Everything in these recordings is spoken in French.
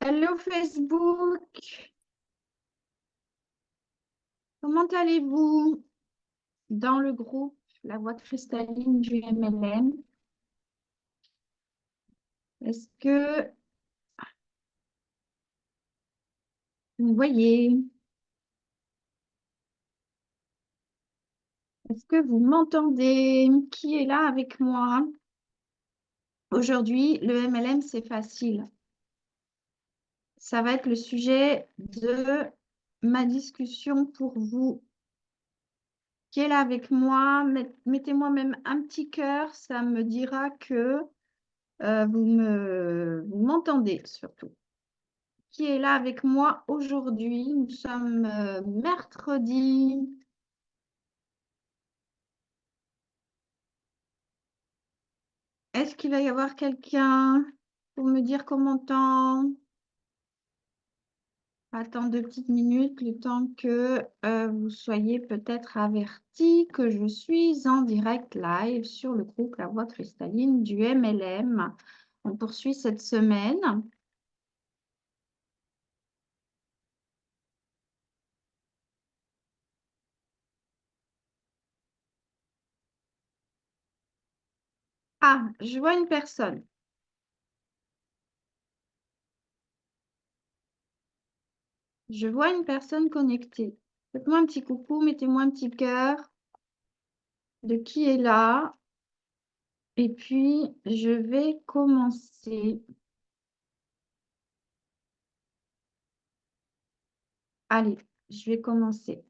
Hello Facebook, comment allez-vous dans le groupe La Voix cristalline du MLM? Est-ce que vous me voyez? Est-ce que vous m'entendez? Qui est là avec moi? Aujourd'hui, le MLM, c'est facile. Ça va être le sujet de ma discussion pour vous. Qui est là avec moi? Mettez-moi même un petit cœur, ça me dira que vous m'entendez surtout. Qui est là avec moi aujourd'hui. Nous sommes mercredi. Est-ce qu'il va y avoir quelqu'un pour me dire comment on entend? Attends 2 petites minutes, le temps que vous soyez peut-être avertis que je suis en direct live sur le groupe La Voix cristalline du MLM. On poursuit cette semaine. Ah, je vois une personne. Je vois une personne connectée. Faites-moi un petit coucou, mettez-moi un petit cœur de qui est là. Et puis, je vais commencer. Allez, je vais commencer.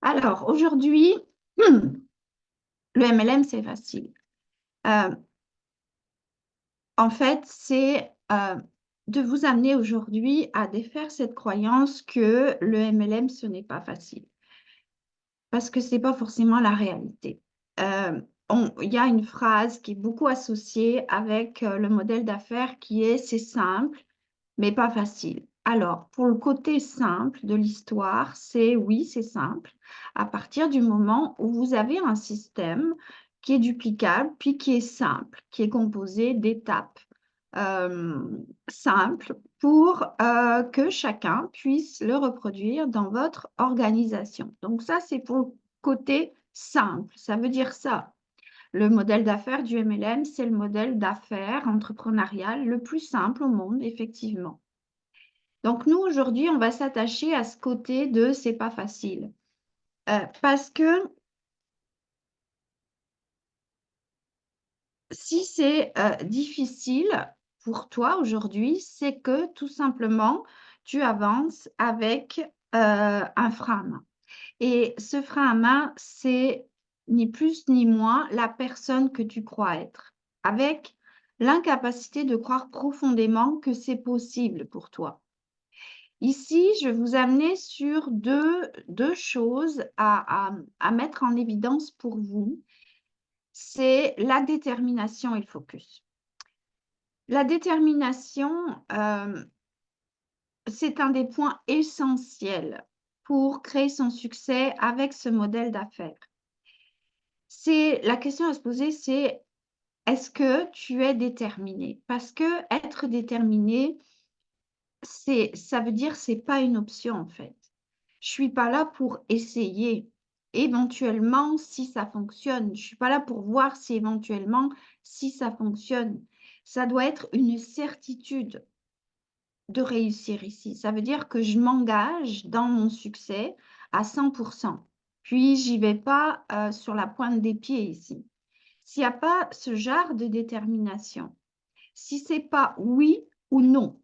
Alors, aujourd'hui, le MLM, c'est facile. Euh, En fait, c'est de vous amener aujourd'hui à défaire cette croyance que le MLM, ce n'est pas facile. Parce que ce n'est pas forcément la réalité. Euh, il y a une phrase qui est beaucoup associée avec le modèle d'affaires qui est c'est simple, mais pas facile. Alors, pour le côté simple de l'histoire, c'est oui, c'est simple, à partir du moment où vous avez un système qui est duplicable, puis qui est simple, qui est composé d'étapes euh, simples pour que chacun puisse le reproduire dans votre organisation. Donc ça, c'est pour le côté simple. Ça veut dire ça. Le modèle d'affaires du MLM, c'est le modèle d'affaires entrepreneurial le plus simple au monde, effectivement. Donc nous, aujourd'hui, on va s'attacher à ce côté de c'est pas facile. Parce que si c'est difficile pour toi aujourd'hui, c'est que tout simplement, tu avances avec un frein à main. Et ce frein à main, c'est ni plus ni moins la personne que tu crois être, avec l'incapacité de croire profondément que c'est possible pour toi. Ici, je vais vous amener sur deux choses à mettre en évidence pour vous. C'est la détermination et le focus. La détermination, c'est un des points essentiels pour créer son succès avec ce modèle d'affaires. La question à se poser, c'est est-ce que tu es déterminé? Parce que être déterminé, ça veut dire c'est pas une option en fait. Je suis pas là pour essayer éventuellement si ça fonctionne. Je suis pas là pour voir si éventuellement si ça fonctionne. Ça doit être une certitude de réussir ici. Ça veut dire que je m'engage dans mon succès à 100%. Puis j'y vais pas sur la pointe des pieds ici. S'il n'y a pas ce genre de détermination, si c'est pas oui ou non,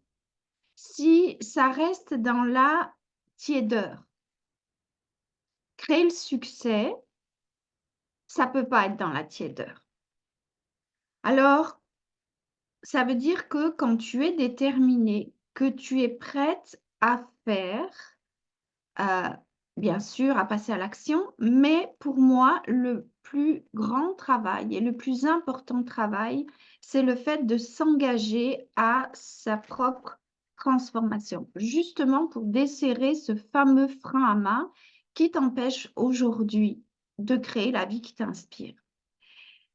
si ça reste dans la tiédeur, créer le succès, ça peut pas être dans la tiédeur. Alors, ça veut dire que quand tu es déterminé, que tu es prête à faire, euh, bien sûr, à passer à l'action, mais pour moi, le plus grand travail et le plus important travail, c'est le fait de s'engager à sa propre transformation, justement pour desserrer ce fameux frein à main qui t'empêche aujourd'hui de créer la vie qui t'inspire.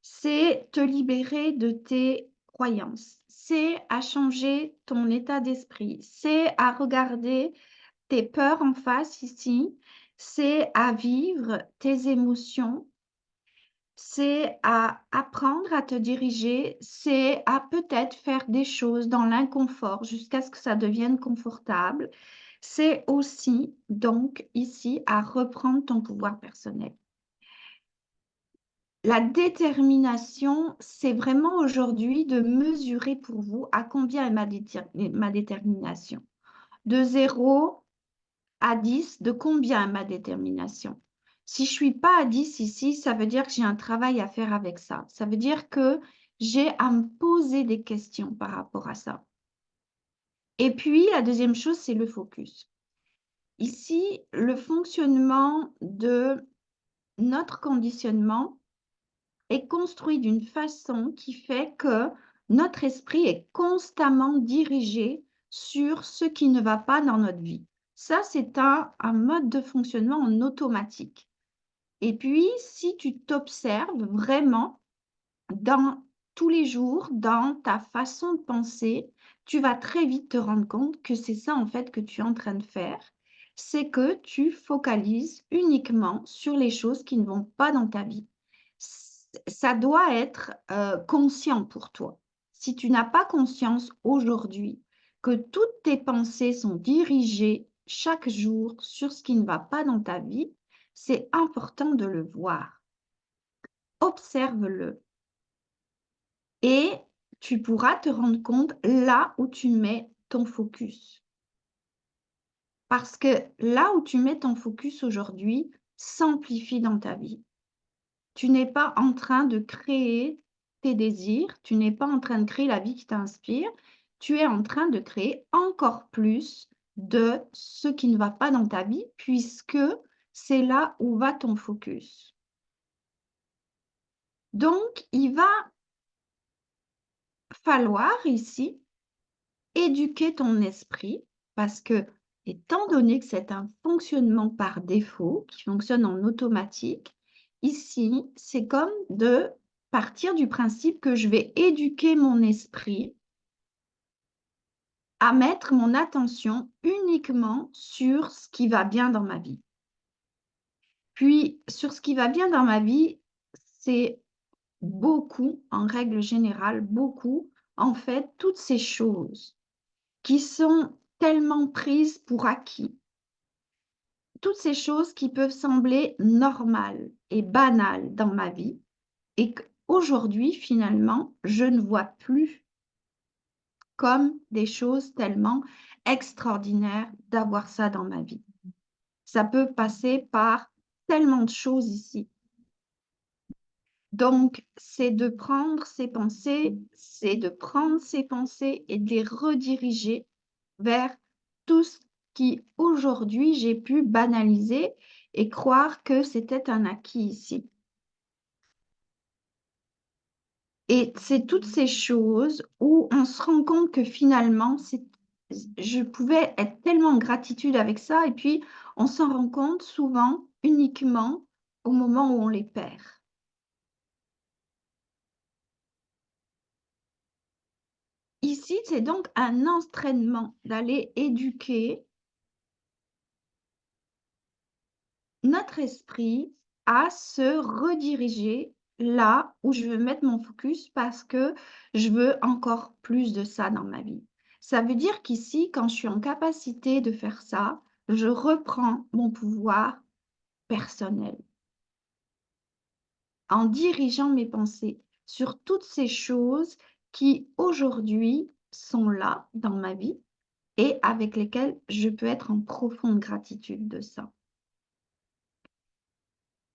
C'est te libérer de tes croyances. C'est à changer ton état d'esprit. C'est à regarder tes peurs en face ici. C'est à vivre tes émotions. C'est à apprendre à te diriger. C'est à peut-être faire des choses dans l'inconfort jusqu'à ce que ça devienne confortable. C'est aussi, donc, ici, à reprendre ton pouvoir personnel. La détermination, c'est vraiment aujourd'hui de mesurer pour vous à combien est ma détermination. De 0 à 10, de combien est ma détermination? Si je ne suis pas à 10 ici, ça veut dire que j'ai un travail à faire avec ça. Ça veut dire que j'ai à me poser des questions par rapport à ça. Et puis, la deuxième chose, c'est le focus. Ici, le fonctionnement de notre conditionnement est construit d'une façon qui fait que notre esprit est constamment dirigé sur ce qui ne va pas dans notre vie. Ça, c'est un mode de fonctionnement en automatique. Et puis, si tu t'observes vraiment dans tous les jours, dans ta façon de penser, tu vas très vite te rendre compte que c'est ça en fait que tu es en train de faire. C'est que tu focalises uniquement sur les choses qui ne vont pas dans ta vie. Ça doit être conscient pour toi. Si tu n'as pas conscience aujourd'hui que toutes tes pensées sont dirigées chaque jour sur ce qui ne va pas dans ta vie, c'est important de le voir. Observe-le et tu pourras te rendre compte là où tu mets ton focus. Parce que là où tu mets ton focus aujourd'hui s'amplifie dans ta vie. Tu n'es pas en train de créer tes désirs, tu n'es pas en train de créer la vie qui t'inspire, tu es en train de créer encore plus de ce qui ne va pas dans ta vie puisque c'est là où va ton focus. Donc, il va falloir ici éduquer ton esprit parce que, étant donné que c'est un fonctionnement par défaut qui fonctionne en automatique, ici, c'est comme de partir du principe que je vais éduquer mon esprit à mettre mon attention uniquement sur ce qui va bien dans ma vie. Puis, sur ce qui va bien dans ma vie, c'est beaucoup, en règle générale, beaucoup, en fait, toutes ces choses qui sont tellement prises pour acquis. Toutes ces choses qui peuvent sembler normales et banales dans ma vie et qu'aujourd'hui, finalement, je ne vois plus comme des choses tellement extraordinaires d'avoir ça dans ma vie. Ça peut passer par tellement de choses ici. Donc, c'est de prendre ces pensées, c'est de prendre ces pensées et de les rediriger vers tout ce qui, aujourd'hui, j'ai pu banaliser et croire que c'était un acquis ici. Et c'est toutes ces choses où on se rend compte que finalement, je pouvais être tellement en gratitude avec ça et puis on s'en rend compte souvent uniquement au moment où on les perd. Ici, c'est donc un entraînement d'aller éduquer notre esprit à se rediriger là où je veux mettre mon focus parce que je veux encore plus de ça dans ma vie. Ça veut dire qu'ici, quand je suis en capacité de faire ça, je reprends mon pouvoir personnel en dirigeant mes pensées sur toutes ces choses qui aujourd'hui sont là dans ma vie et avec lesquelles je peux être en profonde gratitude de ça.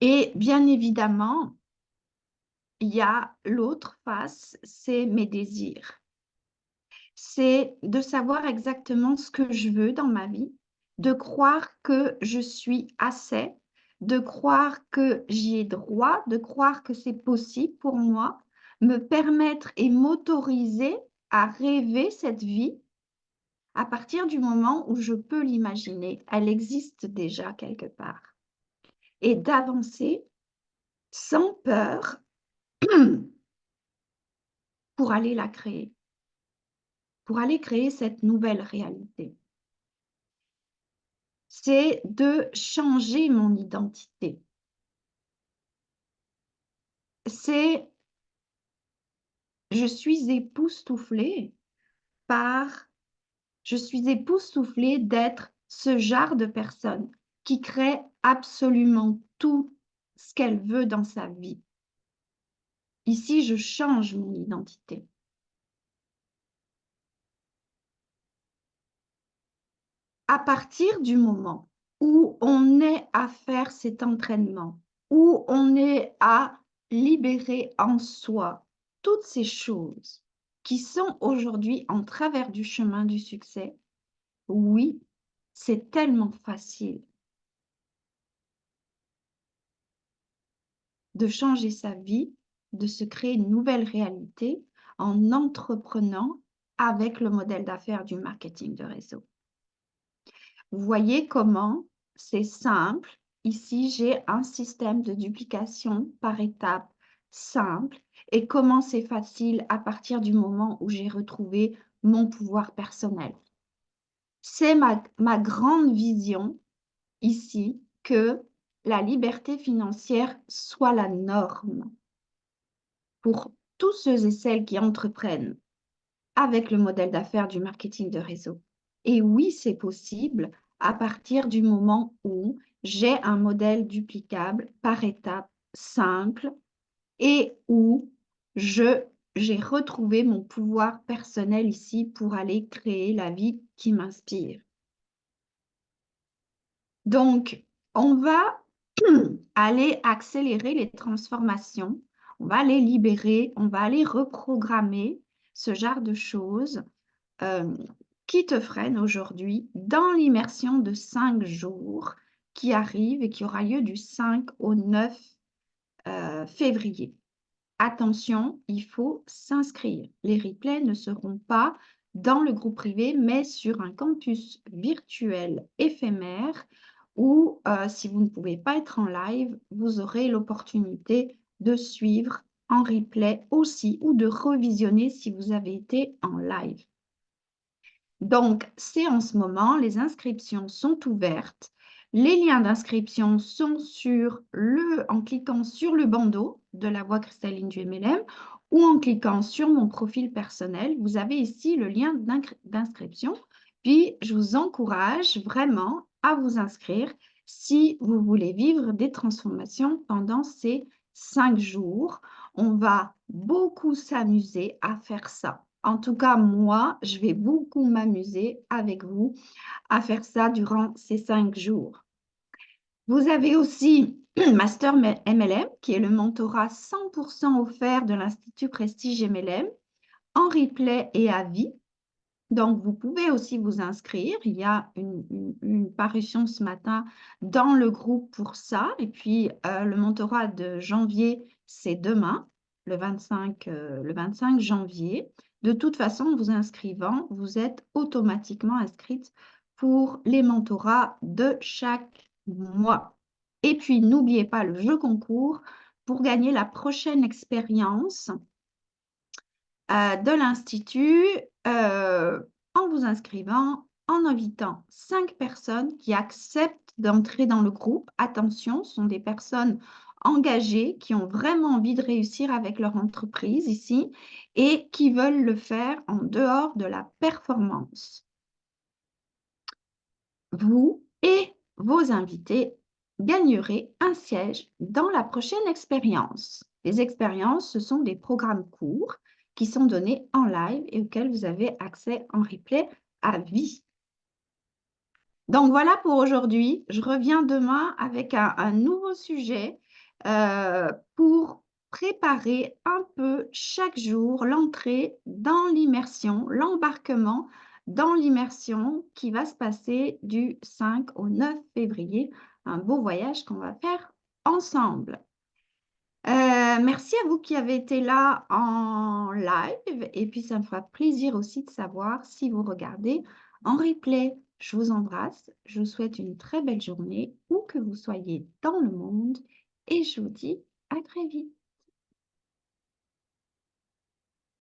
Et bien évidemment, il y a l'autre face, c'est mes désirs. C'est de savoir exactement ce que je veux dans ma vie, de croire que je suis assez, de croire que j'y ai droit, de croire que c'est possible pour moi, me permettre et m'autoriser à rêver cette vie à partir du moment où je peux l'imaginer. Elle existe déjà quelque part. Et d'avancer sans peur pour aller la créer, pour aller créer cette nouvelle réalité. C'est de changer mon identité. C'est je suis époustouflée par je suis époustouflée d'être ce genre de personne qui crée absolument tout ce qu'elle veut dans sa vie. Ici, je change mon identité. À partir du moment où on est à faire cet entraînement, où on est à libérer en soi toutes ces choses qui sont aujourd'hui en travers du chemin du succès, oui, c'est tellement facile de changer sa vie, de se créer une nouvelle réalité en entreprenant avec le modèle d'affaires du marketing de réseau. Vous voyez comment c'est simple. Ici, j'ai un système de duplication par étapes simple et comment c'est facile à partir du moment où j'ai retrouvé mon pouvoir personnel. C'est ma grande vision ici que la liberté financière soit la norme pour tous ceux et celles qui entreprennent avec le modèle d'affaires du marketing de réseau. Et oui, c'est possible à partir du moment où j'ai un modèle duplicable par étapes simple et où j'ai retrouvé mon pouvoir personnel ici pour aller créer la vie qui m'inspire. Donc, on va aller accélérer les transformations, on va aller libérer, on va aller reprogrammer ce genre de choses qui te freinent aujourd'hui dans l'immersion de 5 jours qui arrive et qui aura lieu du 5 au 9 février. Attention, il faut s'inscrire. Les replays ne seront pas dans le groupe privé, mais sur un campus virtuel éphémère où, si vous ne pouvez pas être en live, vous aurez l'opportunité de suivre en replay aussi ou de revisionner si vous avez été en live. Donc, c'est en ce moment, les inscriptions sont ouvertes. Les liens d'inscription sont en cliquant sur le bandeau de la voix cristalline du MLM ou en cliquant sur mon profil personnel. Vous avez ici le lien d'inscription. Puis, je vous encourage vraiment à vous inscrire si vous voulez vivre des transformations pendant ces 5 jours. On va beaucoup s'amuser à faire ça. En tout cas, moi, je vais beaucoup m'amuser avec vous à faire ça durant ces 5 jours. Vous avez aussi Master MLM, qui est le mentorat 100% offert de l'Institut Prestige MLM, en replay et à vie. Donc, vous pouvez aussi vous inscrire. Il y a une parution ce matin dans le groupe pour ça. Et puis, le mentorat de janvier, c'est demain, le 25 janvier. De toute façon, en vous inscrivant, vous êtes automatiquement inscrite pour les mentorats de chaque mois. Et puis, n'oubliez pas le jeu concours pour gagner la prochaine expérience de l'Institut en vous inscrivant, en invitant 5 personnes qui acceptent d'entrer dans le groupe. Attention, ce sont des personnes engagées qui ont vraiment envie de réussir avec leur entreprise ici et qui veulent le faire en dehors de la performance. Vous et vos invités gagnerez un siège dans la prochaine expérience. Les expériences, ce sont des programmes courts qui sont donnés en live et auxquels vous avez accès en replay à vie. Donc voilà pour aujourd'hui. Je reviens demain avec un nouveau sujet pour préparer un peu chaque jour l'entrée dans l'immersion, l'embarquement dans l'immersion qui va se passer du 5 au 9 février. Un beau voyage qu'on va faire ensemble. Merci à vous qui avez été là en live et puis ça me fera plaisir aussi de savoir si vous regardez en replay. Je vous embrasse, je vous souhaite une très belle journée où que vous soyez dans le monde et je vous dis à très vite.